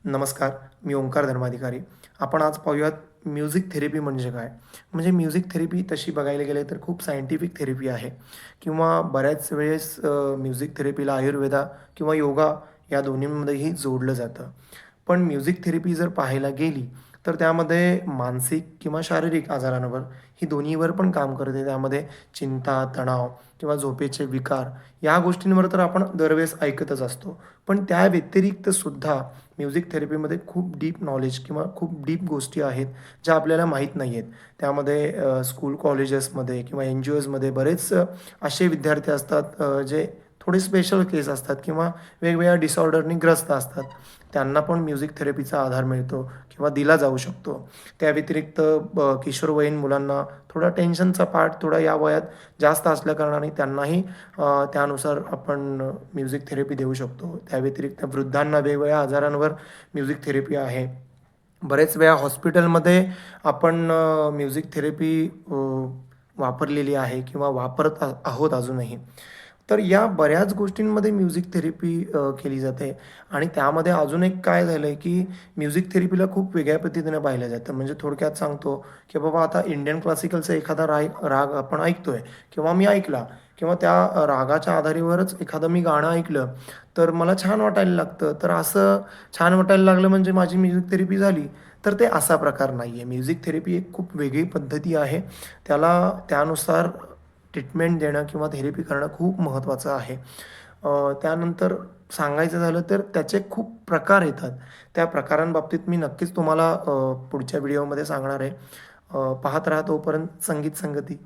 नमस्कार, मी ओंकार धर्माधिकारी. आपण आज पाहूयात म्युझिक थेरपी म्हणजे काय? म्हणजे म्युझिक थेरपी तशी बघायला गेले तर खूप सायंटिफिक थेरपी आहे किंवा बऱ्याच वेळेस म्युझिक थेरपीला आयुर्वेदा किंवा योगा या दोन्हींमध्येही जोडलं जातं. पण म्युझिक थेरपी जर पाहायला गेली, तर त्यामध्ये मानसिक किंवा शारीरिक आजारांवर ही दोन्हीवर पण काम करते. त्यामध्ये चिंता, तणाव किंवा झोपेचे विकार या गोष्टींवर तर आपण दरवेळेस ऐकतच असतो. पण त्या व्यतिरिक्त सुद्धा म्युझिक थेरपीमध्ये खूप डीप नॉलेज किंवा खूप डीप गोष्टी आहेत, ज्या आपल्याला माहीत नाही आहेत. त्यामध्ये स्कूल कॉलेजेसमध्ये किंवा एन-जी-ओजमध्ये बरेच असे विद्यार्थी असतात जे थोडे स्पेशल केस असतात किंवा वेगवेगळ्या डिसऑर्डरनी ग्रस्त असतात. त्यांना पण म्युझिक थेरपीचा आधार मिळतो किंवा दिला जाऊ शकतो. त्या व्यतिरिक्त किशोरवयीन मुलांना थोडा टेन्शनचा पार्ट थोडा या वयात जास्त असल्याकारणाने त्यांनाही त्यानुसार आपण म्युझिक थेरपी देऊ शकतो. त्या व्यतिरिक्त वृद्धांना वेगवेगळ्या आजारांवर म्युझिक थेरपी आहे. बरेच वेळा हॉस्पिटलमध्ये आपण म्युझिक थेरपी वापरलेली आहे किंवा वापरत आहोत अजूनही. तर या बऱ्याच गोष्टींमध्ये म्युझिक थेरपी केली जाते आणि त्यामध्ये अजून एक काय झालंय, की म्युझिक थेरपीला खूप वेगळ्या पद्धतीने पाहिलं जातं. म्हणजे थोडक्यात सांगतो, की बाबा आता इंडियन क्लासिकलचा एखादा राग आपण ऐकतोय किंवा मी ऐकला किंवा त्या रागाच्या आधारावरच एखादं मी गाणं ऐकलं, तर मला छान वाटायला लागतं. तर असं छान वाटायला लागलं म्हणजे माझी म्युझिक थेरपी झाली. तर ते असा प्रकार नाही आहे. म्युझिक थेरपी एक खूप वेगळी पद्धती आहे. त्याला त्यानुसार ट्रीटमेंट देणं किंवा थेरपी करणं खूप महत्त्वाचं आहे. त्यानंतर सांगायचं झालं तर त्याचे खूप प्रकार येतात. त्या प्रकारांबाबतीत मी नक्कीच तुम्हाला पुढच्या व्हिडिओमध्ये सांगणार आहे. पाहत राहा तोपर्यंत संगीत संगती.